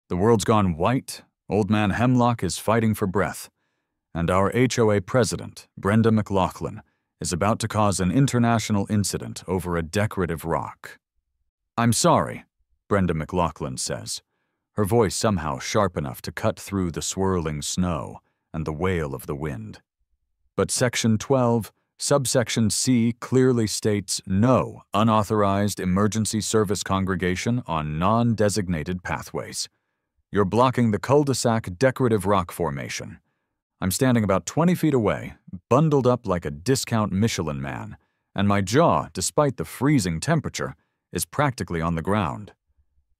The world's gone white, Old Man Hemlock is fighting for breath, and our HOA president, Brenda McLaughlin, is about to cause an international incident over a decorative rock. "I'm sorry," Brenda McLaughlin says, her voice somehow sharp enough to cut through the swirling snow and the wail of the wind. But Section 12, subsection C clearly states no unauthorized emergency service congregation on non-designated pathways. You're blocking the cul-de-sac decorative rock formation. I'm standing about 20 feet away, bundled up like a discount Michelin man, and my jaw, despite the freezing temperature, is practically on the ground.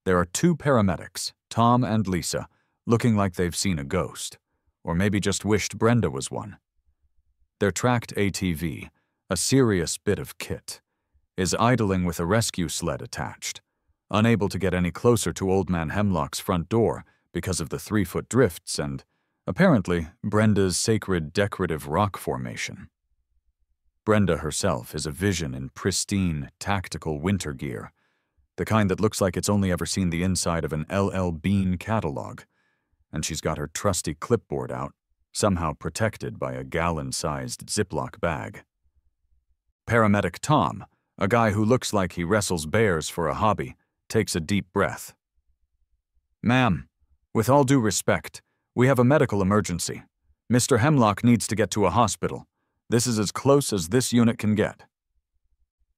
There are two paramedics, Tom and Lisa, looking like they've seen a ghost, or maybe just wished Brenda was one. Their tracked ATV, a serious bit of kit, is idling with a rescue sled attached, unable to get any closer to Old Man Hemlock's front door because of the 3-foot drifts and, apparently, Brenda's sacred decorative rock formation. Brenda herself is a vision in pristine, tactical winter gear, the kind that looks like it's only ever seen the inside of an LL Bean catalog, and she's got her trusty clipboard out, somehow protected by a gallon-sized Ziploc bag. Paramedic Tom, a guy who looks like he wrestles bears for a hobby, takes a deep breath. "Ma'am, with all due respect, we have a medical emergency. Mr. Hemlock needs to get to a hospital. This is as close as this unit can get."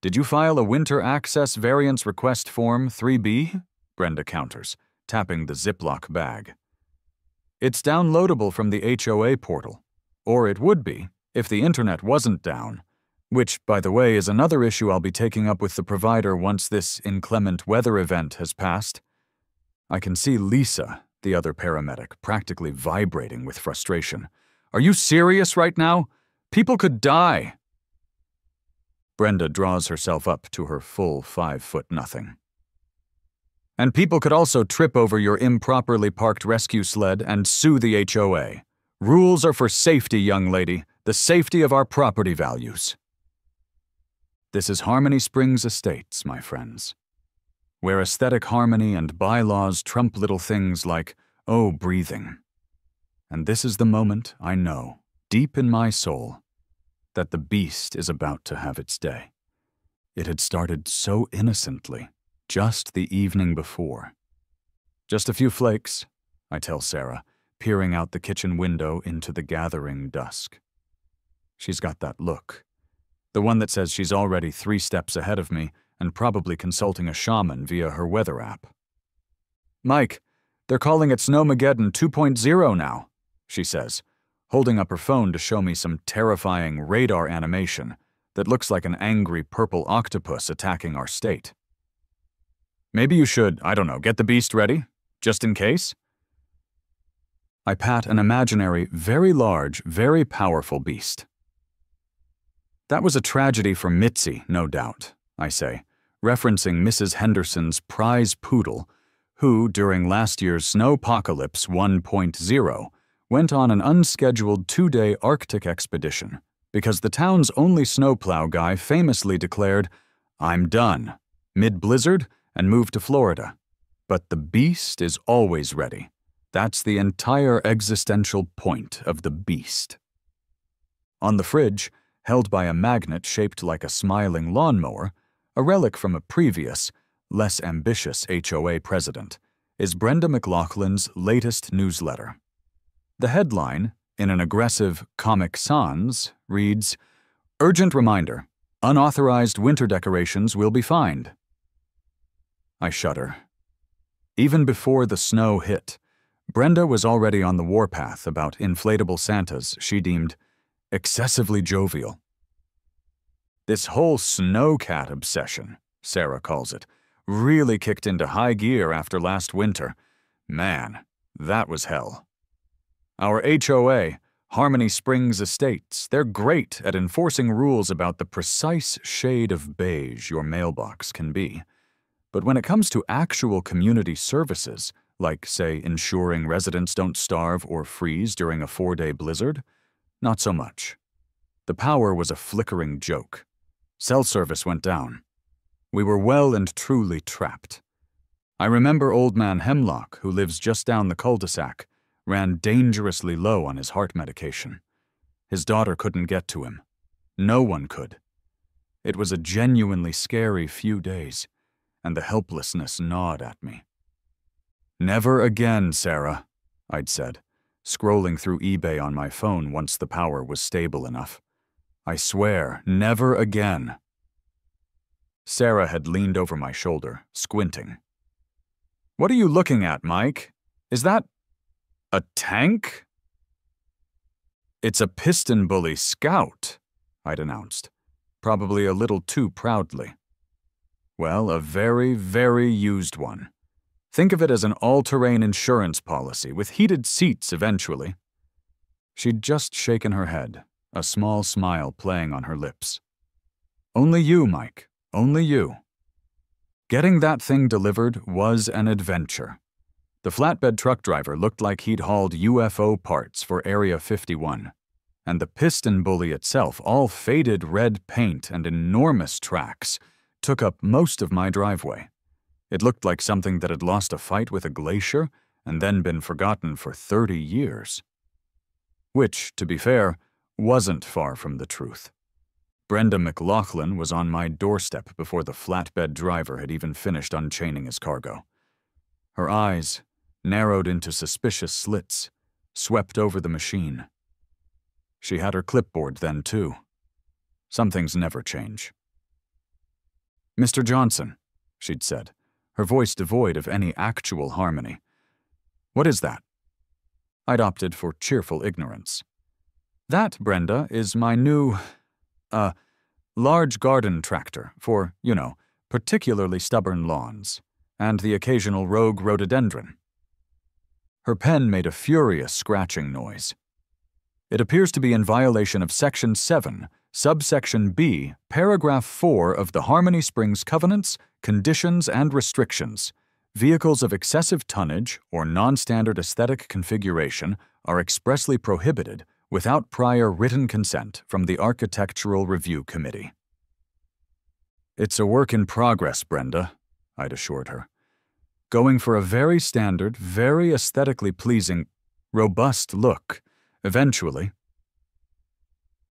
"Did you file a Winter Access Variance Request Form 3B?" Brenda counters, tapping the Ziploc bag. "It's downloadable from the HOA portal. Or it would be, if the internet wasn't down. Which, by the way, is another issue I'll be taking up with the provider once this inclement weather event has passed." I can see Lisa, the other paramedic, practically vibrating with frustration. "Are you serious right now? People could die." Brenda draws herself up to her full 5'0" "And people could also trip over your improperly parked rescue sled and sue the HOA. Rules are for safety, young lady, the safety of our property values." This is Harmony Springs Estates, my friends, where aesthetic harmony and bylaws trump little things like, oh, breathing. And this is the moment I know, deep in my soul, that the beast is about to have its day. It had started so innocently, just the evening before. "Just a few flakes," I tell Sarah, peering out the kitchen window into the gathering dusk. She's got that look, the one that says she's already 3 steps ahead of me and probably consulting a shaman via her weather app. "Mike, they're calling it Snowmageddon 2.0 now," she says, holding up her phone to show me some terrifying radar animation that looks like an angry purple octopus attacking our state. "Maybe you should, I don't know, get the beast ready, just in case?" I pat an imaginary, very large, very powerful beast. "That was a tragedy for Mitzi, no doubt," I say, referencing Mrs. Henderson's prize poodle, who, during last year's Snowpocalypse 1.0, went on an unscheduled 2-day Arctic expedition because the town's only snowplow guy famously declared, "I'm done," mid-blizzard, and moved to Florida. But the beast is always ready. That's the entire existential point of the beast. On the fridge, held by a magnet shaped like a smiling lawnmower, a relic from a previous, less ambitious HOA president, is Brenda McLaughlin's latest newsletter. The headline, in an aggressive Comic Sans, reads, "Urgent reminder, unauthorized winter decorations will be fined." I shudder. Even before the snow hit, Brenda was already on the warpath about inflatable Santas she deemed excessively jovial. "This whole Snowcat obsession," Sarah calls it, really kicked into high gear after last winter. Man, that was hell. Our HOA, Harmony Springs Estates, they're great at enforcing rules about the precise shade of beige your mailbox can be. But when it comes to actual community services, like, say, ensuring residents don't starve or freeze during a 4-day blizzard, not so much. The power was a flickering joke. Cell service went down. We were well and truly trapped. I remember old man Hemlock, who lives just down the cul-de-sac, ran dangerously low on his heart medication. His daughter couldn't get to him. No one could. It was a genuinely scary few days, and the helplessness gnawed at me. "Never again, Sarah," I'd said, scrolling through eBay on my phone once the power was stable enough. "I swear, never again." Sarah had leaned over my shoulder, squinting. "What are you looking at, Mike? Is that a tank?" "It's a piston bully Scout," I'd announced, probably a little too proudly. "Well, a very, very used one. Think of it as an all-terrain insurance policy with heated seats eventually." She'd just shaken her head, a small smile playing on her lips. "Only you, Mike, only you." Getting that thing delivered was an adventure. The flatbed truck driver looked like he'd hauled UFO parts for Area 51, and the piston bully itself, all faded red paint and enormous tracks, took up most of my driveway. It looked like something that had lost a fight with a glacier and then been forgotten for 30 years. Which, to be fair, wasn't far from the truth. Brenda McLaughlin was on my doorstep before the flatbed driver had even finished unchaining his cargo. Her eyes, narrowed into suspicious slits, swept over the machine. She had her clipboard then, too. Some things never change. "Mr. Johnson," she'd said, her voice devoid of any actual harmony. "What is that?" I'd opted for cheerful ignorance. "That, Brenda, is my new, large garden tractor for, particularly stubborn lawns, and the occasional rogue rhododendron." Her pen made a furious scratching noise. "It appears to be in violation of Section 7, Subsection B, Paragraph 4 of the Harmony Springs Covenants, Conditions, and Restrictions. Vehicles of excessive tonnage or non-standard aesthetic configuration are expressly prohibited without prior written consent from the Architectural Review Committee." "It's a work in progress, Brenda," I'd assured her. "Going for a very standard, very aesthetically pleasing, robust look. Eventually."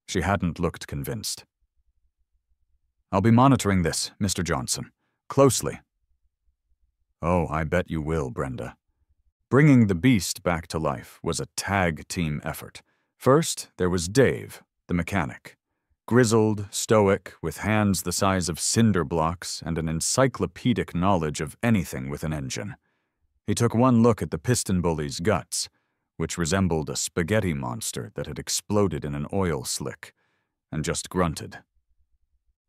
She hadn't looked convinced. "I'll be monitoring this, Mr. Johnson, closely." "Oh, I bet you will, Brenda." Bringing the beast back to life was a tag-team effort. First, there was Dave, the mechanic. Grizzled, stoic, with hands the size of cinder blocks and an encyclopedic knowledge of anything with an engine. He took one look at the piston bully's guts, which resembled a spaghetti monster that had exploded in an oil slick, and just grunted.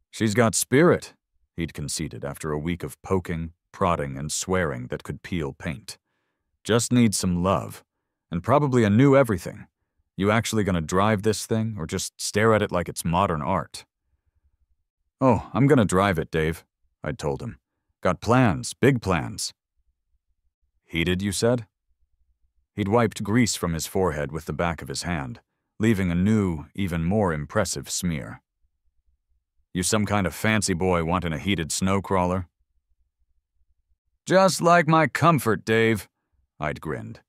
"She's got spirit," he'd conceded after a week of poking, prodding, and swearing that could peel paint. "Just needs some love, and probably a new everything. You actually gonna drive this thing, or just stare at it like it's modern art?" "Oh, I'm gonna drive it, Dave," I'd told him. "Got plans, big plans." "Heated, you said?" He'd wiped grease from his forehead with the back of his hand, leaving a new, even more impressive smear. "You some kind of fancy boy wanting a heated snow crawler?" "Just like my comfort, Dave," I'd grinned.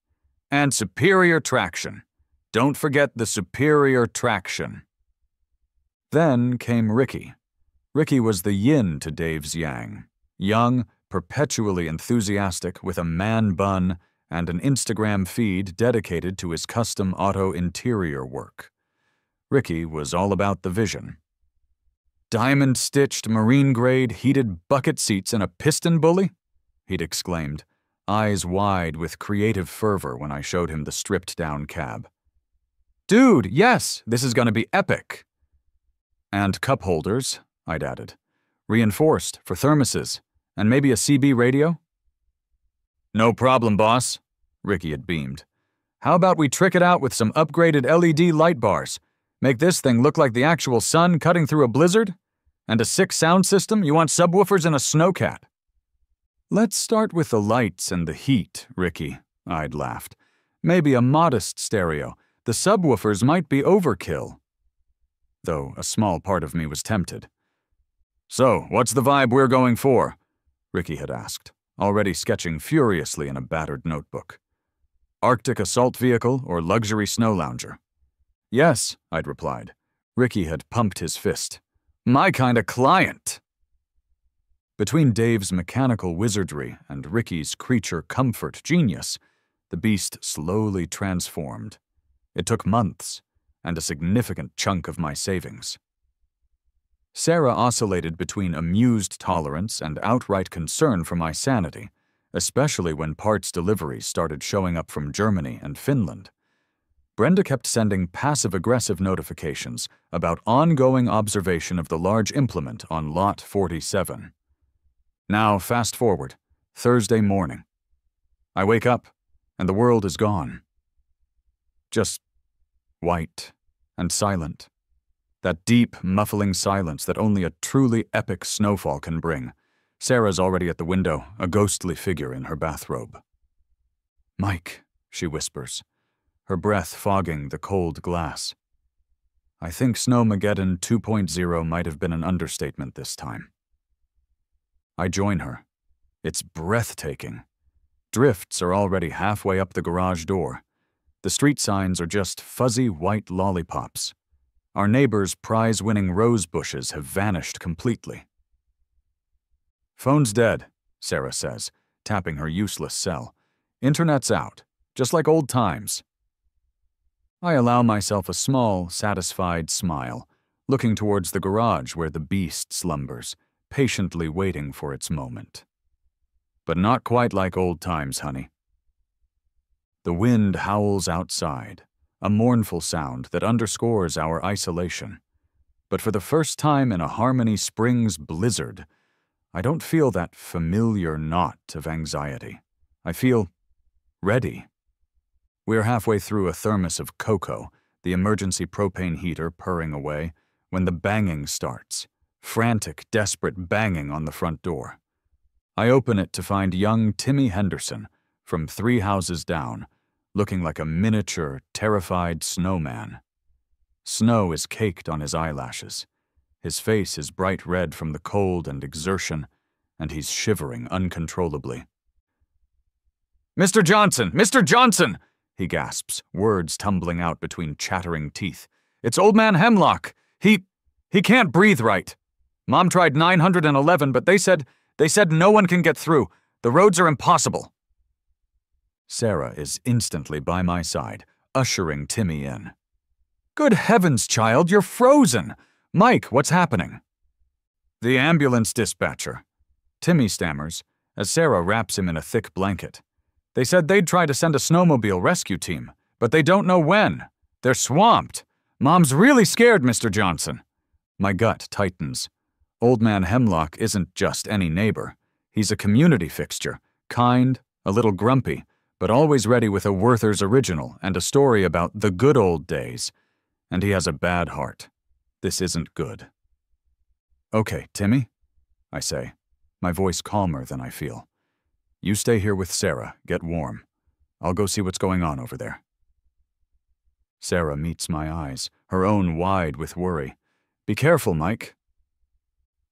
"And superior traction. Don't forget the superior traction." Then came Ricky. Ricky was the yin to Dave's yang. Young, perpetually enthusiastic, with a man bun and an Instagram feed dedicated to his custom auto interior work. Ricky was all about the vision. "Diamond-stitched, marine-grade, heated bucket seats in a piston bully?" he'd exclaimed, eyes wide with creative fervor when I showed him the stripped-down cab. "Dude, yes, this is gonna be epic." "And cup holders," I'd added. "Reinforced, for thermoses, and maybe a CB radio?" "No problem, boss," Ricky had beamed. "How about we trick it out with some upgraded LED light bars? Make this thing look like the actual sun cutting through a blizzard? And a sick sound system? You want subwoofers and a Snowcat?" "Let's start with the lights and the heat, Ricky," I'd laughed. "Maybe a modest stereo. The subwoofers might be overkill." Though a small part of me was tempted. "So, what's the vibe we're going for?" Ricky had asked, already sketching furiously in a battered notebook. Arctic assault vehicle or luxury snow lounger? Yes, I'd replied. Ricky had pumped his fist. My kind of client! Between Dave's mechanical wizardry and Ricky's creature comfort genius, the beast slowly transformed. It took months, and a significant chunk of my savings. Sarah oscillated between amused tolerance and outright concern for my sanity, especially when parts deliveries started showing up from Germany and Finland. Brenda kept sending passive-aggressive notifications about ongoing observation of the large implement on Lot 47. Now, fast forward, Thursday morning. I wake up, and the world is gone. Just white and silent. That deep, muffling silence that only a truly epic snowfall can bring. Sarah's already at the window, a ghostly figure in her bathrobe. Mike, she whispers, her breath fogging the cold glass. I think Snowmageddon 2.0 might have been an understatement this time. I join her. It's breathtaking. Drifts are already halfway up the garage door. The street signs are just fuzzy white lollipops. Our neighbors' prize-winning rose bushes have vanished completely. Phone's dead, Sarah says, tapping her useless cell. Internet's out, just like old times. I allow myself a small, satisfied smile, looking towards the garage where the beast slumbers, patiently waiting for its moment. But not quite like old times, honey. The wind howls outside, a mournful sound that underscores our isolation. But for the first time in a Harmony Springs blizzard, I don't feel that familiar knot of anxiety. I feel ready. We're halfway through a thermos of cocoa, the emergency propane heater purring away, when the banging starts. Frantic, desperate banging on the front door. I open it to find young Timmy Henderson, from 3 houses down, looking like a miniature, terrified snowman. Snow is caked on his eyelashes. His face is bright red from the cold and exertion, and he's shivering uncontrollably. "Mr. Johnson! Mr. Johnson!" he gasps, words tumbling out between chattering teeth. "It's Old Man Hemlock! He can't breathe right. Mom tried 911, but they said no one can get through. The roads are impossible." Sarah is instantly by my side, ushering Timmy in. "Good heavens, child, you're frozen! Mike, what's happening?" "The ambulance dispatcher," Timmy stammers, as Sarah wraps him in a thick blanket. "They said they'd try to send a snowmobile rescue team, but they don't know when. They're swamped. Mom's really scared, Mr. Johnson." My gut tightens. Old Man Hemlock isn't just any neighbor. He's a community fixture, kind, a little grumpy, but always ready with a Werther's original and a story about the good old days. And he has a bad heart. This isn't good. "Okay, Timmy," I say, my voice calmer than I feel. "You stay here with Sarah, get warm. I'll go see what's going on over there." Sarah meets my eyes, her own wide with worry. "Be careful, Mike."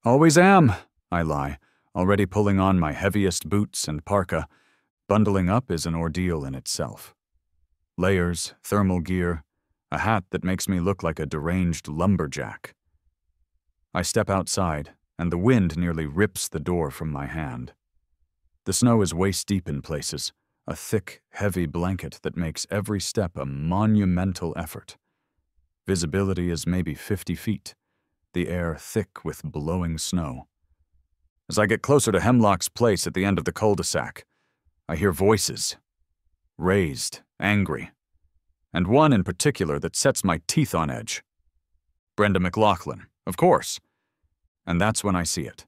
"Always am," I lie, already pulling on my heaviest boots and parka. Bundling up is an ordeal in itself. Layers, thermal gear, a hat that makes me look like a deranged lumberjack. I step outside, and the wind nearly rips the door from my hand. The snow is waist-deep in places, a thick, heavy blanket that makes every step a monumental effort. Visibility is maybe 50 feet, the air thick with blowing snow. As I get closer to Hemlock's place at the end of the cul-de-sac, I hear voices, raised, angry, and one in particular that sets my teeth on edge. Brenda McLaughlin, of course. And that's when I see it.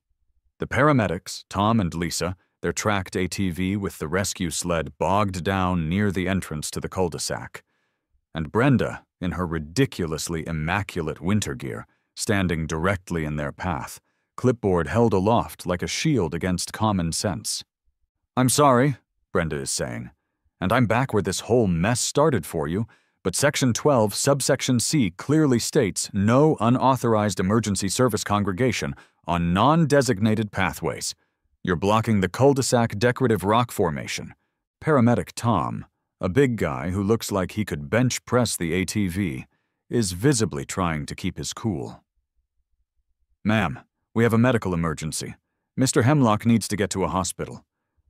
The paramedics, Tom and Lisa, their tracked ATV with the rescue sled bogged down near the entrance to the cul-de-sac. And Brenda, in her ridiculously immaculate winter gear, standing directly in their path, clipboard held aloft like a shield against common sense. "I'm sorry," Brenda is saying, "and I'm back where this whole mess started for you, but Section 12, Subsection C clearly states no unauthorized emergency service congregation on non-designated pathways. You're blocking the cul-de-sac decorative rock formation. Paramedic Tom, a big guy who looks like he could bench press the ATV, is visibly trying to keep his cool. Ma'am, we have a medical emergency. Mr. Hemlock needs to get to a hospital.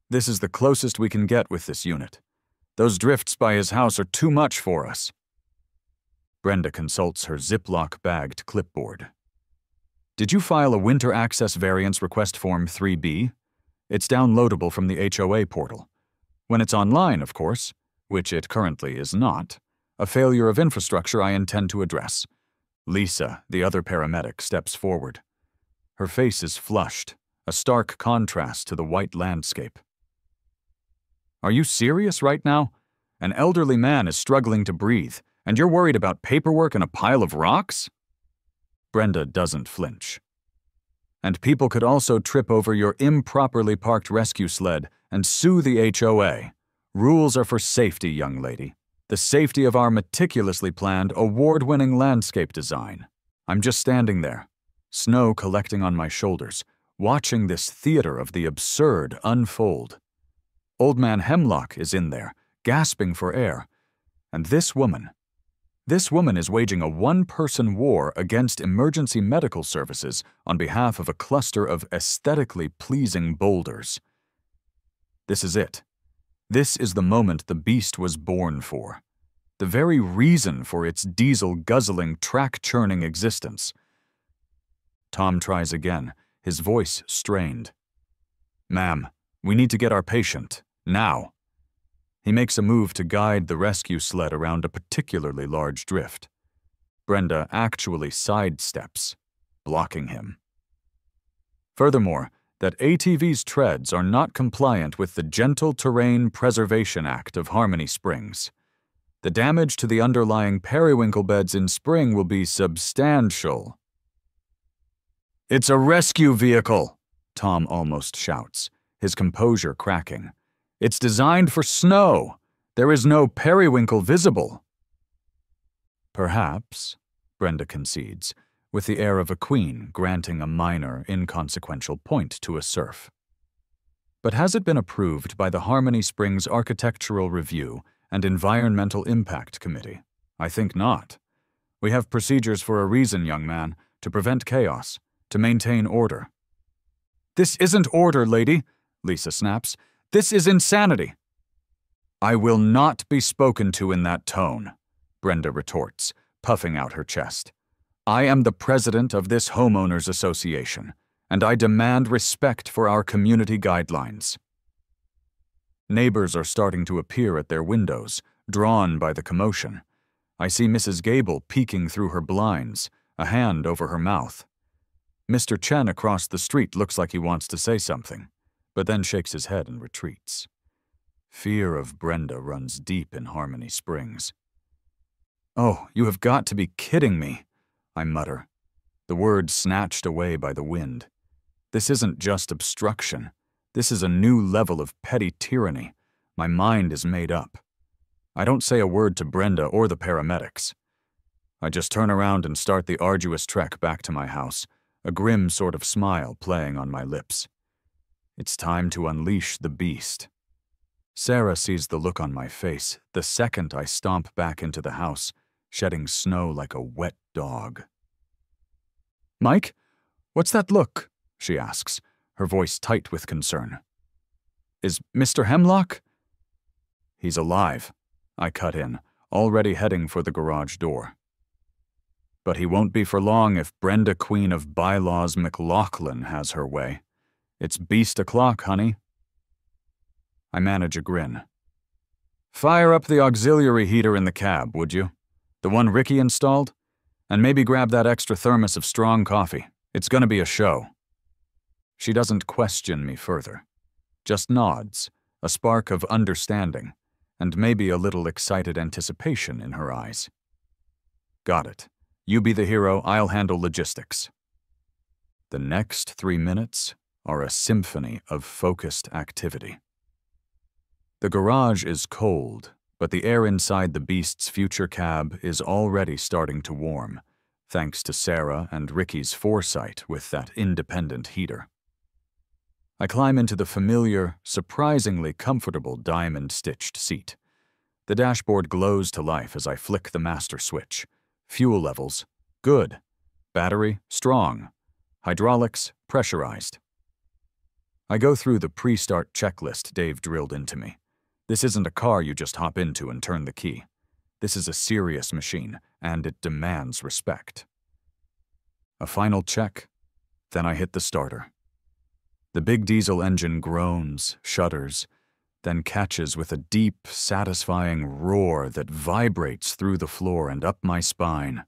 This is the closest we can get with this unit. Those drifts by his house are too much for us. Brenda consults her Ziploc-bagged clipboard. Did you file a Winter Access Variance Request Form 3B? It's downloadable from the HOA portal. When it's online, of course, which it currently is not, a failure of infrastructure I intend to address. Lisa, the other paramedic, steps forward. Her face is flushed, a stark contrast to the white landscape. Are you serious right now? An elderly man is struggling to breathe, and you're worried about paperwork and a pile of rocks? Brenda doesn't flinch. And people could also trip over your improperly parked rescue sled and sue the HOA. Rules are for safety, young lady. The safety of our meticulously planned, award-winning landscape design. I'm just standing there, snow collecting on my shoulders, watching this theater of the absurd unfold. Old Man Hemlock is in there, gasping for air. And this woman is waging a one-person war against emergency medical services on behalf of a cluster of aesthetically pleasing boulders. This is it. This is the moment the beast was born for. The very reason for its diesel-guzzling, track-churning existence. Tom tries again, his voice strained. Ma'am, we need to get our patient, now. He makes a move to guide the rescue sled around a particularly large drift. Brenda actually sidesteps, blocking him. Furthermore, that ATV's treads are not compliant with the Gentle Terrain Preservation Act of Harmony Springs. The damage to the underlying periwinkle beds in spring will be substantial. It's a rescue vehicle, Tom almost shouts, his composure cracking. It's designed for snow. There is no periwinkle visible. Perhaps, Brenda concedes, with the air of a queen granting a minor, inconsequential point to a serf. But has it been approved by the Harmony Springs Architectural Review and Environmental Impact Committee? I think not. We have procedures for a reason, young man, to prevent chaos, to maintain order. This isn't order, lady, Lisa snaps. This is insanity. I will not be spoken to in that tone, Brenda retorts, puffing out her chest. I am the president of this homeowners association, and I demand respect for our community guidelines. Neighbors are starting to appear at their windows, drawn by the commotion. I see Mrs. Gable peeking through her blinds, a hand over her mouth. Mr. Chen across the street looks like he wants to say something, but then shakes his head and retreats. Fear of Brenda runs deep in Harmony Springs. Oh, you have got to be kidding me, I mutter, the words snatched away by the wind. This isn't just obstruction. This is a new level of petty tyranny. My mind is made up. I don't say a word to Brenda or the paramedics. I just turn around and start the arduous trek back to my house, a grim sort of smile playing on my lips. It's time to unleash the beast. Sarah sees the look on my face the second I stomp back into the house, shedding snow like a wet dog. Mike, what's that look? She asks, her voice tight with concern. Is Mr. Hemlock? He's alive, I cut in, already heading for the garage door. But he won't be for long if Brenda Queen of Bylaws McLaughlin has her way. It's beast o'clock, honey. I manage a grin. Fire up the auxiliary heater in the cab, would you? The one Ricky installed? And maybe grab that extra thermos of strong coffee. It's gonna be a show. She doesn't question me further. Just nods, a spark of understanding, and maybe a little excited anticipation in her eyes. Got it. You be the hero, I'll handle logistics. The next 3 minutes are a symphony of focused activity. The garage is cold, but the air inside the beast's future cab is already starting to warm, thanks to Sarah and Ricky's foresight with that independent heater. I climb into the familiar, surprisingly comfortable diamond-stitched seat. The dashboard glows to life as I flick the master switch. Fuel levels, good. Battery, strong. Hydraulics, pressurized. I go through the pre-start checklist Dave drilled into me. This isn't a car you just hop into and turn the key. This is a serious machine, and it demands respect. A final check, then I hit the starter. The big diesel engine groans, shudders, then catches with a deep, satisfying roar that vibrates through the floor and up my spine.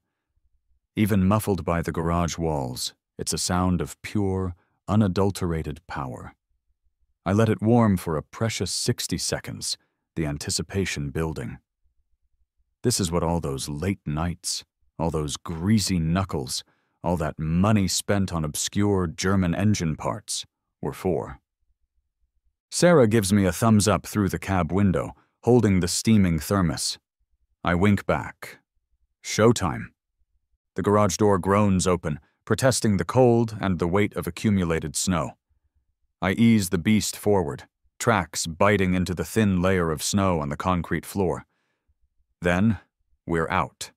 Even muffled by the garage walls, it's a sound of pure, unadulterated power. I let it warm for a precious 60 seconds, the anticipation building. This is what all those late nights, all those greasy knuckles, all that money spent on obscure German engine parts were for. Sarah gives me a thumbs up through the cab window, holding the steaming thermos. I wink back. Showtime. The garage door groans open, protesting the cold and the weight of accumulated snow. I ease the beast forward, tracks biting into the thin layer of snow on the concrete floor. Then, we're out.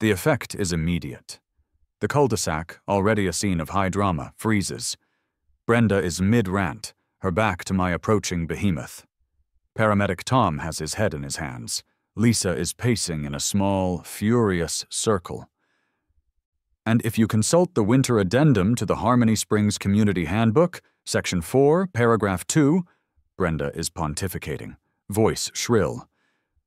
The effect is immediate. The cul-de-sac, already a scene of high drama, freezes. Brenda is mid-rant, her back to my approaching behemoth. Paramedic Tom has his head in his hands. Lisa is pacing in a small, furious circle. And if you consult the winter addendum to the Harmony Springs Community Handbook, Section 4, Paragraph 2, Brenda is pontificating, voice shrill.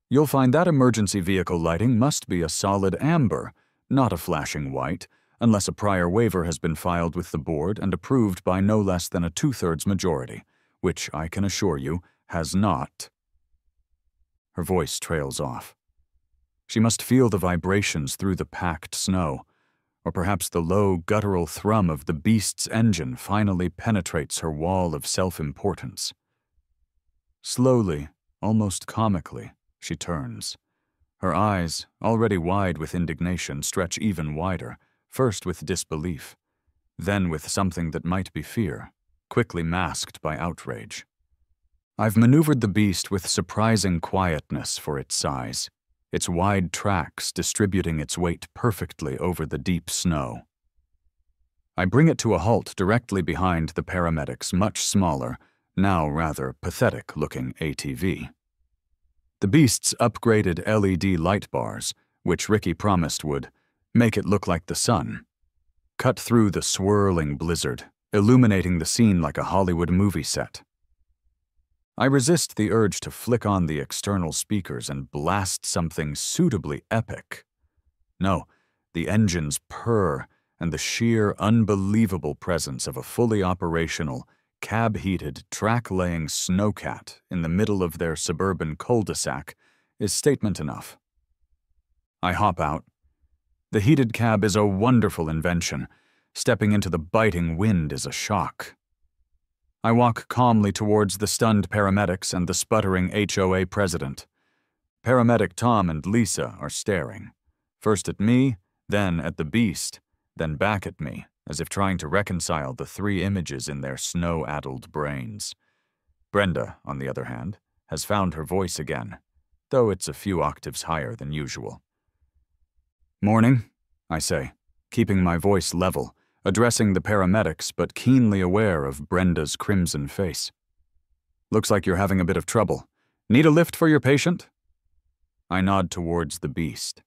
You'll find that emergency vehicle lighting must be a solid amber, not a flashing white, unless a prior waiver has been filed with the board and approved by no less than a 2/3 majority, which I can assure you has not. Her voice trails off. She must feel the vibrations through the packed snow, or perhaps the low, guttural thrum of the beast's engine finally penetrates her wall of self-importance. Slowly, almost comically, she turns. Her eyes, already wide with indignation, stretch even wider, first with disbelief, then with something that might be fear, quickly masked by outrage. I've maneuvered the beast with surprising quietness for its size, its wide tracks distributing its weight perfectly over the deep snow. I bring it to a halt directly behind the paramedic's much smaller, now rather pathetic-looking ATV. The beast's upgraded LED light bars, which Ricky promised would make it look like the sun, cut through the swirling blizzard, illuminating the scene like a Hollywood movie set. I resist the urge to flick on the external speakers and blast something suitably epic. No, the engines purr, and the sheer, unbelievable presence of a fully operational, cab-heated, track-laying Snowcat in the middle of their suburban cul-de-sac is statement enough. I hop out. The heated cab is a wonderful invention. Stepping into the biting wind is a shock. I walk calmly towards the stunned paramedics and the sputtering HOA president. Paramedic Tom and Lisa are staring, first at me, then at the beast, then back at me, as if trying to reconcile the three images in their snow-addled brains. Brenda, on the other hand, has found her voice again, though it's a few octaves higher than usual. "Morning," I say, keeping my voice level, addressing the paramedics but keenly aware of Brenda's crimson face. "Looks like you're having a bit of trouble. Need a lift for your patient?" I nod towards the beast.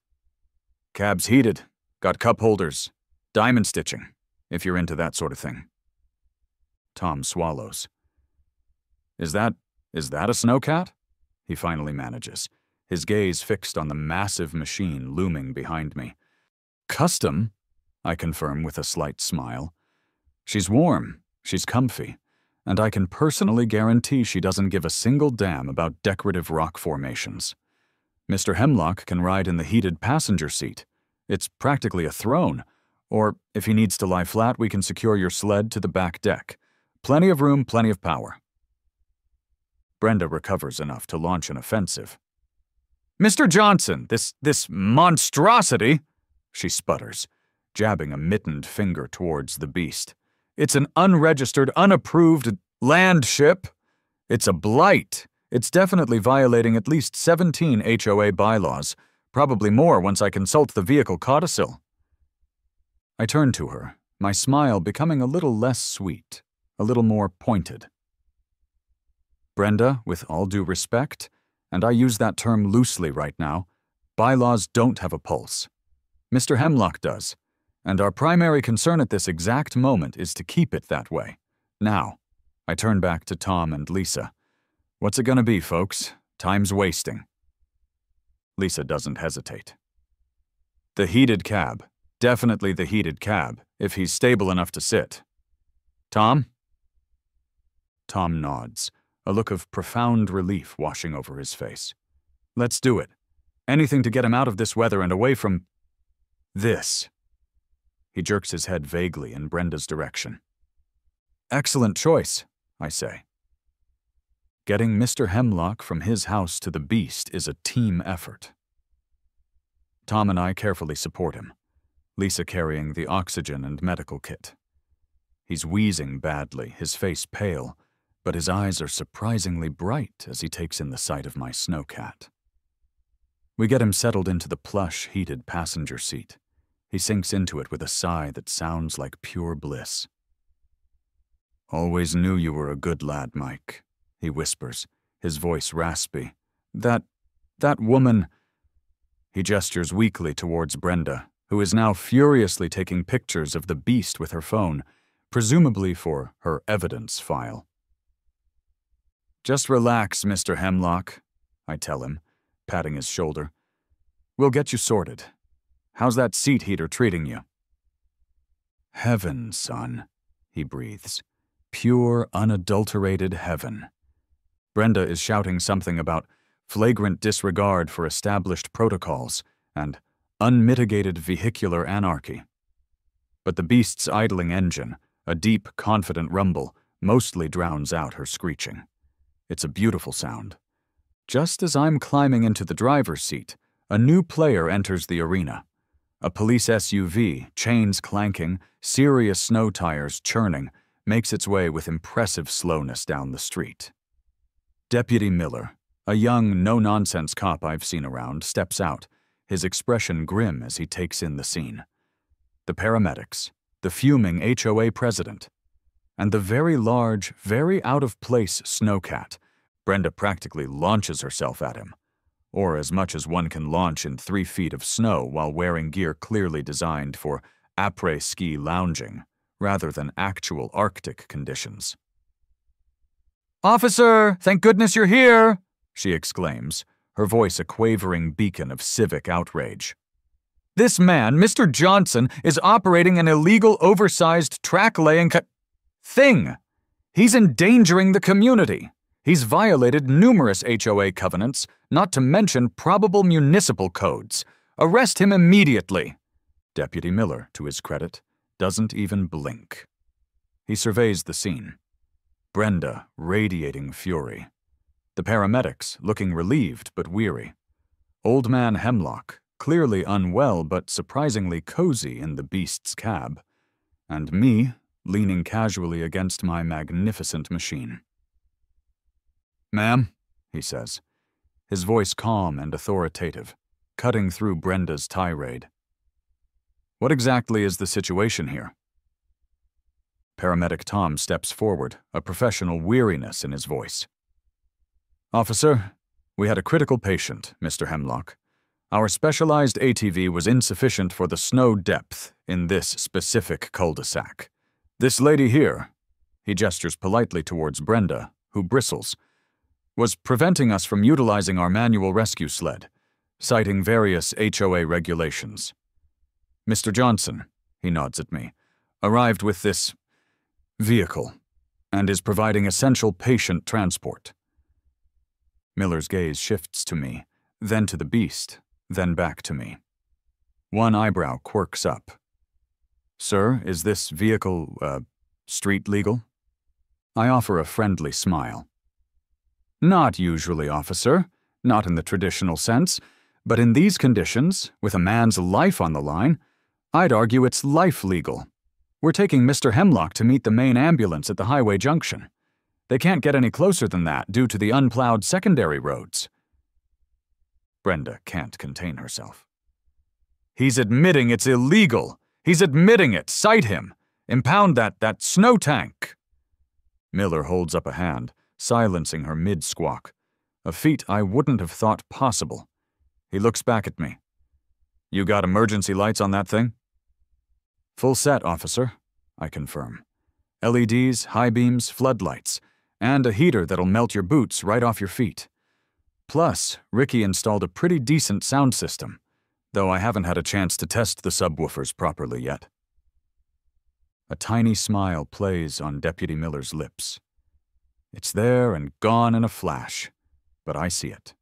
"Cab's heated. Got cup holders. Diamond stitching, if you're into that sort of thing." Tom swallows. Is that a Snowcat?" he finally manages, his gaze fixed on the massive machine looming behind me. "Custom?" I confirm with a slight smile. "She's warm, she's comfy, and I can personally guarantee she doesn't give a single damn about decorative rock formations. Mr. Hemlock can ride in the heated passenger seat. It's practically a throne. Or, if he needs to lie flat, we can secure your sled to the back deck. Plenty of room, plenty of power." Brenda recovers enough to launch an offensive. "Mr. Johnson, this monstrosity," she sputters, jabbing a mittened finger towards the beast. "It's an unregistered, unapproved..." Land ship? It's a blight. It's definitely violating at least 17 HOA bylaws, probably more once I consult the vehicle codicil. I turned to her, my smile becoming a little less sweet, a little more pointed. Brenda, with all due respect, and I use that term loosely right now, bylaws don't have a pulse. Mr. Hemlock does, and our primary concern at this exact moment is to keep it that way. Now, I turn back to Tom and Lisa. What's it gonna be, folks? Time's wasting. Lisa doesn't hesitate. The heated cab. Definitely the heated cab, if he's stable enough to sit. Tom? Tom nods, a look of profound relief washing over his face. Let's do it. Anything to get him out of this weather and away from this. He jerks his head vaguely in Brenda's direction. Excellent choice, I say. Getting Mr. Hemlock from his house to the beast is a team effort. Tom and I carefully support him, Lisa carrying the oxygen and medical kit. He's wheezing badly, his face pale, but his eyes are surprisingly bright as he takes in the sight of my Snowcat. We get him settled into the plush, heated passenger seat. He sinks into it with a sigh that sounds like pure bliss. Always knew you were a good lad, Mike, he whispers, his voice raspy. That woman... He gestures weakly towards Brenda, who is now furiously taking pictures of the beast with her phone, presumably for her evidence file. Just relax, Mr. Hemlock, I tell him, patting his shoulder. We'll get you sorted. How's that seat heater treating you? Heaven, son, he breathes. Pure, unadulterated heaven. Brenda is shouting something about flagrant disregard for established protocols and unmitigated vehicular anarchy. But the beast's idling engine, a deep, confident rumble, mostly drowns out her screeching. It's a beautiful sound. Just as I'm climbing into the driver's seat, a new player enters the arena. A police SUV, chains clanking, serious snow tires churning, makes its way with impressive slowness down the street. Deputy Miller, a young, no-nonsense cop I've seen around, steps out, his expression grim as he takes in the scene. The paramedics, the fuming HOA president, and the very large, very out-of-place Snowcat. Brenda practically launches herself at him, or as much as one can launch in 3 feet of snow while wearing gear clearly designed for après-ski lounging, rather than actual Arctic conditions. "Officer, thank goodness you're here!" she exclaims, her voice a quavering beacon of civic outrage. "This man, Mr. Johnson, is operating an illegal, oversized track-laying thing. He's endangering the community. He's violated numerous HOA covenants, not to mention probable municipal codes. Arrest him immediately." Deputy Miller, to his credit, doesn't even blink. He surveys the scene. Brenda radiating fury. The paramedics looking relieved but weary. Old man Hemlock, clearly unwell but surprisingly cozy in the beast's cab. And me, leaning casually against my magnificent machine. "Ma'am," he says, his voice calm and authoritative, cutting through Brenda's tirade. "What exactly is the situation here?" Paramedic Tom steps forward, a professional weariness in his voice. "Officer, we had a critical patient, Mr. Hemlock. Our specialized ATV was insufficient for the snow depth in this specific cul-de-sac. This lady here," he gestures politely towards Brenda, who bristles, "was preventing us from utilizing our manual rescue sled, citing various HOA regulations. Mr. Johnson," he nods at me, "arrived with this vehicle and is providing essential patient transport." Miller's gaze shifts to me, then to the beast, then back to me. One eyebrow quirks up. "Sir, is this vehicle, street legal?" I offer a friendly smile. "Not usually, officer. Not in the traditional sense. But in these conditions, with a man's life on the line, I'd argue it's life legal. We're taking Mr. Hemlock to meet the main ambulance at the highway junction. They can't get any closer than that due to the unplowed secondary roads. Brenda can't contain herself. He's admitting it's illegal. He's admitting it. Cite him. Impound that snow tank. Miller holds up a hand, silencing her mid-squawk, a feat I wouldn't have thought possible. He looks back at me. You got emergency lights on that thing? Full set, officer, I confirm. LEDs, high beams, floodlights, and a heater that'll melt your boots right off your feet. Plus, Ricky installed a pretty decent sound system, though I haven't had a chance to test the subwoofers properly yet. A tiny smile plays on Deputy Miller's lips. It's there and gone in a flash, but I see it.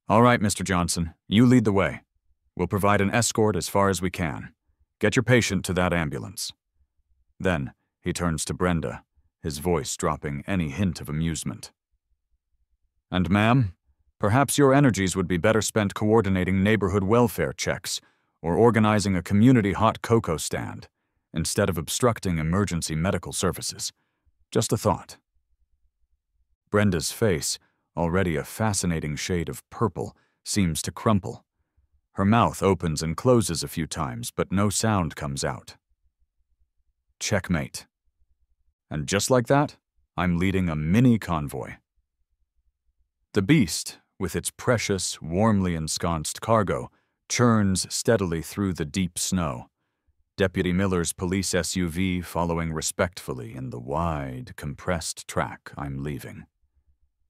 All right, Mr. Johnson, you lead the way. We'll provide an escort as far as we can. Get your patient to that ambulance. Then he turns to Brenda, his voice dropping any hint of amusement. And ma'am, perhaps your energies would be better spent coordinating neighborhood welfare checks or organizing a community hot cocoa stand, instead of obstructing emergency medical services. Just a thought. Brenda's face, already a fascinating shade of purple, seems to crumple. Her mouth opens and closes a few times, but no sound comes out. Checkmate. And just like that, I'm leading a mini convoy. The beast, with its precious, warmly ensconced cargo, churns steadily through the deep snow. Deputy Miller's police SUV following respectfully in the wide, compressed track I'm leaving.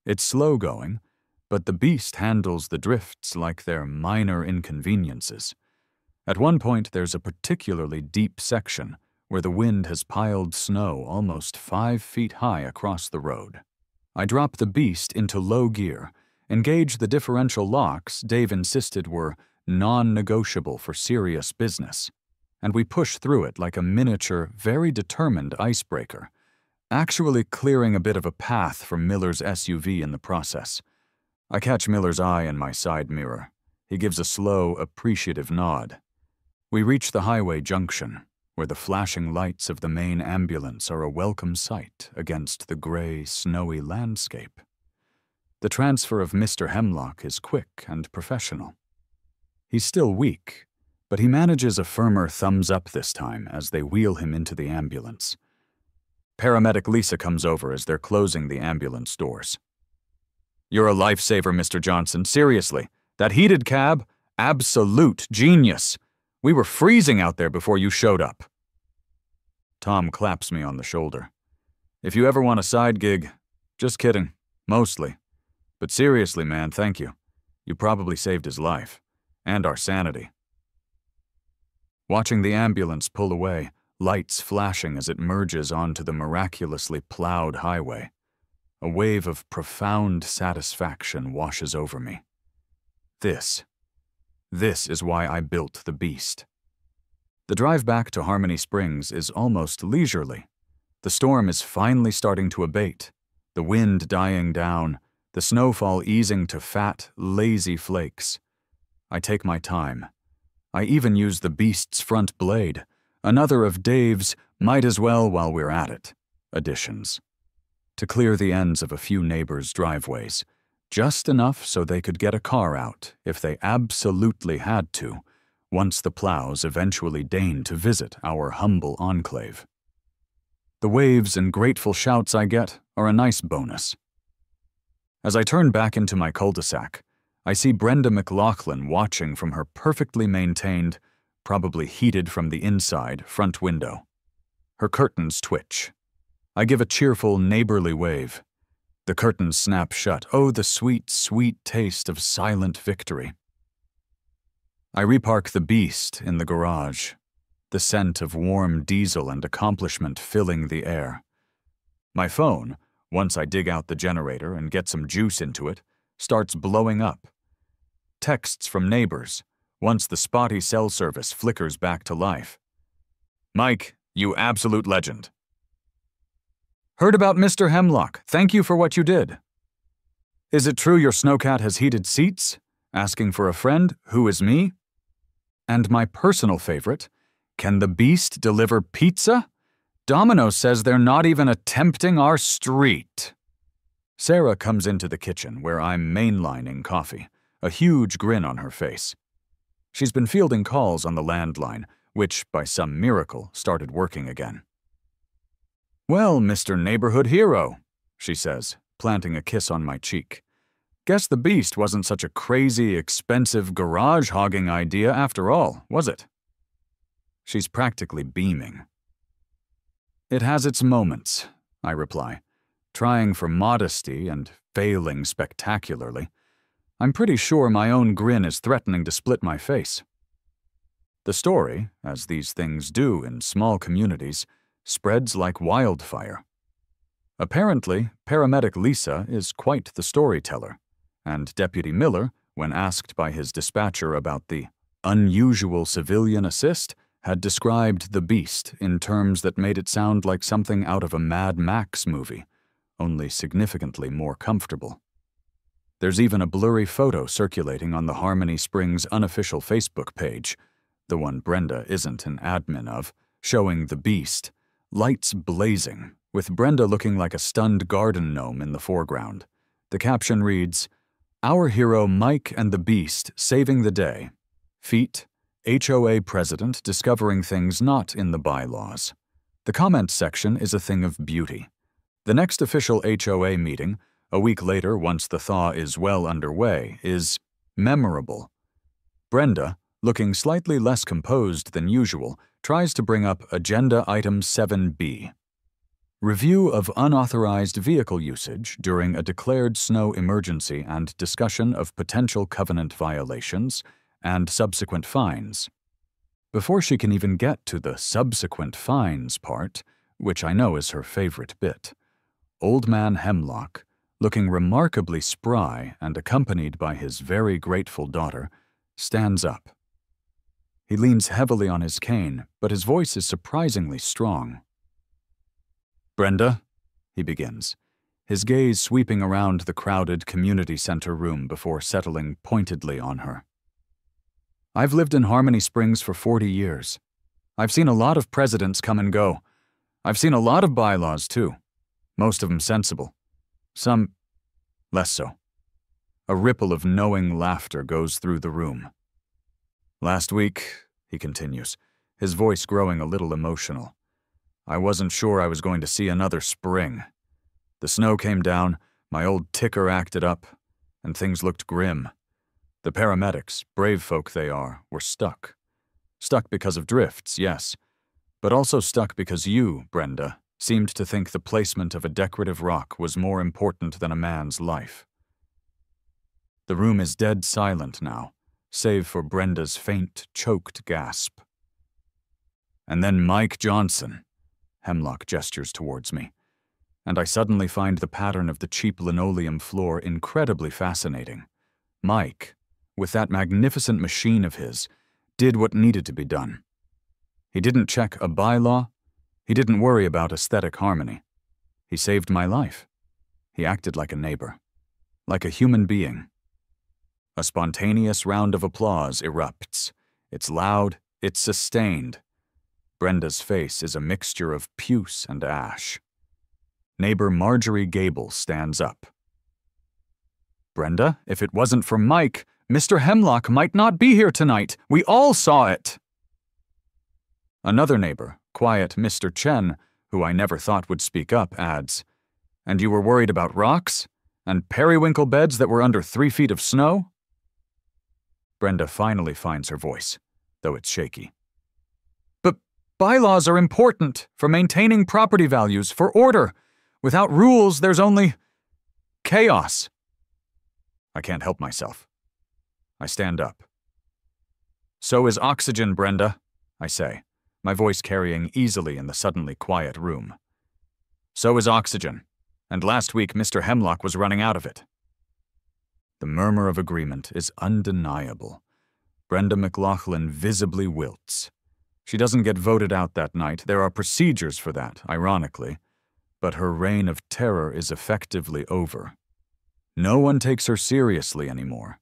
It's slow going, but the beast handles the drifts like they're minor inconveniences. At one point, there's a particularly deep section where the wind has piled snow almost 5 feet high across the road. I drop the beast into low gear, engage the differential locks Dave insisted were non-negotiable for serious business, and we push through it like a miniature, very determined icebreaker, actually clearing a bit of a path for Miller's SUV in the process. I catch Miller's eye in my side mirror. He gives a slow, appreciative nod. We reach the highway junction, where the flashing lights of the main ambulance are a welcome sight against the gray, snowy landscape. The transfer of Mr. Hemlock is quick and professional. He's still weak, but he manages a firmer thumbs up this time as they wheel him into the ambulance. Paramedic Lisa comes over as they're closing the ambulance doors. You're a lifesaver, Mr. Johnson. Seriously. That heated cab? Absolute genius. We were freezing out there before you showed up. Tom claps me on the shoulder. If you ever want a side gig, just kidding. Mostly. But seriously, man, thank you. You probably saved his life. And our sanity. Watching the ambulance pull away, lights flashing as it merges onto the miraculously plowed highway. A wave of profound satisfaction washes over me. This is why I built the beast. The drive back to Harmony Springs is almost leisurely. The storm is finally starting to abate, the wind dying down, the snowfall easing to fat, lazy flakes. I take my time. I even use the beast's front blade, another of Dave's might as well while we're at it additions, to clear the ends of a few neighbors' driveways, just enough so they could get a car out if they absolutely had to, once the plows eventually deign to visit our humble enclave. The waves and grateful shouts I get are a nice bonus. As I turn back into my cul-de-sac, I see Brenda McLaughlin watching from her perfectly maintained, probably heated from the inside, front window. Her curtains twitch. I give a cheerful, neighborly wave. The curtains snap shut. Oh, the sweet, sweet taste of silent victory. I repark the beast in the garage, the scent of warm diesel and accomplishment filling the air. My phone, once I dig out the generator and get some juice into it, starts blowing up. Texts from neighbors, once the spotty cell service flickers back to life. Mike, you absolute legend. Heard about Mr. Hemlock. Thank you for what you did. Is it true your Snowcat has heated seats? Asking for a friend, who is me? And my personal favorite, can the beast deliver pizza? Domino says they're not even attempting our street. Sarah comes into the kitchen where I'm mainlining coffee, a huge grin on her face. She's been fielding calls on the landline, which, by some miracle, started working again. "Well, Mr. Neighborhood Hero," she says, planting a kiss on my cheek. "Guess the beast wasn't such a crazy, expensive garage-hogging idea after all, was it?" She's practically beaming. "It has its moments," I reply, trying for modesty and failing spectacularly. I'm pretty sure my own grin is threatening to split my face. The story, as these things do in small communities, spreads like wildfire. Apparently, paramedic Lisa is quite the storyteller, and Deputy Miller, when asked by his dispatcher about the unusual civilian assist, had described the beast in terms that made it sound like something out of a Mad Max movie, only significantly more comfortable. There's even a blurry photo circulating on the Harmony Springs unofficial Facebook page, the one Brenda isn't an admin of, showing the beast, lights blazing, with Brenda looking like a stunned garden gnome in the foreground. The caption reads, "Our hero Mike and the Beast saving the day. Feat, HOA president discovering things not in the bylaws." The comment section is a thing of beauty. The next official HOA meeting, a week later once the thaw is well underway, is memorable. Brenda, looking slightly less composed than usual, tries to bring up Agenda Item 7B. Review of unauthorized vehicle usage during a declared snow emergency and discussion of potential covenant violations and subsequent fines. Before she can even get to the subsequent fines part, which I know is her favorite bit, Old Man Hemlock, looking remarkably spry and accompanied by his very grateful daughter, stands up. He leans heavily on his cane, but his voice is surprisingly strong. "Brenda," he begins, his gaze sweeping around the crowded community center room before settling pointedly on her. "I've lived in Harmony Springs for 40 years. I've seen a lot of presidents come and go. I've seen a lot of bylaws, too. Most of them sensible. Some less so." A ripple of knowing laughter goes through the room. "Last week," he continues, his voice growing a little emotional, "I wasn't sure I was going to see another spring. The snow came down, my old ticker acted up, and things looked grim. The paramedics, brave folk they are, were stuck. Stuck because of drifts, yes, but also stuck because you, Brenda, seemed to think the placement of a decorative rock was more important than a man's life." The room is dead silent now, save for Brenda's faint, choked gasp. "And then Mike Johnson," Hemlock gestures towards me, and I suddenly find the pattern of the cheap linoleum floor incredibly fascinating. Mike, with that magnificent machine of his, did what needed to be done. He didn't check a bylaw. He didn't worry about aesthetic harmony. He saved my life. He acted like a neighbor, like a human being. A spontaneous round of applause erupts. It's loud, it's sustained. Brenda's face is a mixture of puce and ash. Neighbor Marjorie Gable stands up. "Brenda, if it wasn't for Mike, Mr. Hemlock might not be here tonight. We all saw it." Another neighbor, quiet Mr. Chen, who I never thought would speak up, adds, "And you were worried about rocks? And periwinkle beds that were under 3 feet of snow?" Brenda finally finds her voice, though it's shaky. "But bylaws are important for maintaining property values, for order. Without rules, there's only chaos." I can't help myself. I stand up. "So is oxygen, Brenda," I say, my voice carrying easily in the suddenly quiet room. "So is oxygen, and last week Mr. Hemlock was running out of it." The murmur of agreement is undeniable. Brenda McLaughlin visibly wilts. She doesn't get voted out that night. There are procedures for that, ironically. But her reign of terror is effectively over. No one takes her seriously anymore.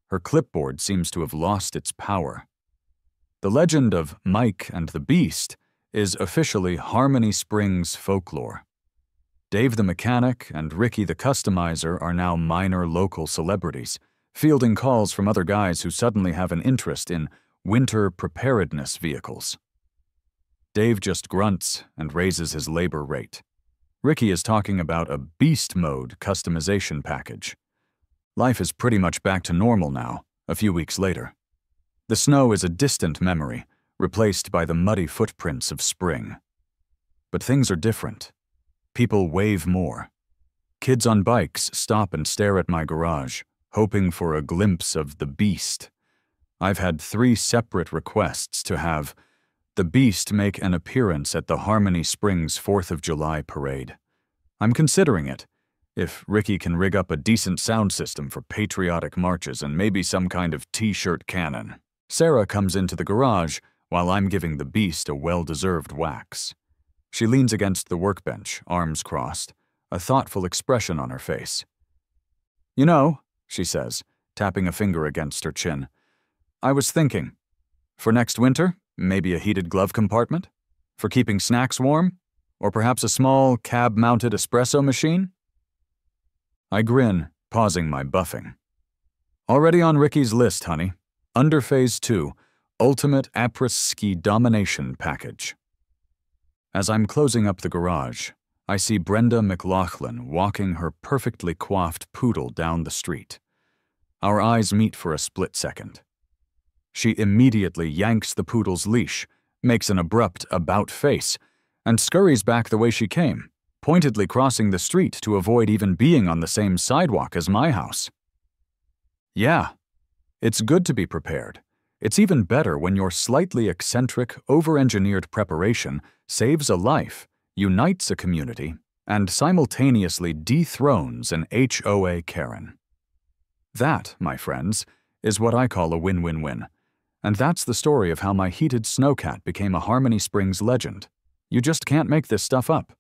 Her clipboard seems to have lost its power. The legend of Mike and the Beast is officially Harmony Springs folklore. Dave the mechanic and Ricky the customizer are now minor local celebrities, fielding calls from other guys who suddenly have an interest in winter preparedness vehicles. Dave just grunts and raises his labor rate. Ricky is talking about a beast mode customization package. Life is pretty much back to normal now, a few weeks later. The snow is a distant memory, replaced by the muddy footprints of spring. But things are different. People wave more. Kids on bikes stop and stare at my garage, hoping for a glimpse of the beast. I've had 3 separate requests to have the beast make an appearance at the Harmony Springs 4th of July parade. I'm considering it, if Ricky can rig up a decent sound system for patriotic marches and maybe some kind of t-shirt cannon. Sarah comes into the garage while I'm giving the beast a well-deserved wax. She leans against the workbench, arms crossed, a thoughtful expression on her face. "You know," she says, tapping a finger against her chin, "I was thinking, for next winter, maybe a heated glove compartment? For keeping snacks warm? Or perhaps a small, cab-mounted espresso machine?" I grin, pausing my buffing. "Already on Ricky's list, honey. Under Phase 2, Ultimate Après-Ski Domination Package." As I'm closing up the garage, I see Brenda McLaughlin walking her perfectly coiffed poodle down the street. Our eyes meet for a split second. She immediately yanks the poodle's leash, makes an abrupt about-face, and scurries back the way she came, pointedly crossing the street to avoid even being on the same sidewalk as my house. Yeah, it's good to be prepared. It's even better when your slightly eccentric, over-engineered preparation saves a life, unites a community, and simultaneously dethrones an HOA Karen. That, my friends, is what I call a win-win-win. And that's the story of how my heated Snowcat became a Harmony Springs legend. You just can't make this stuff up.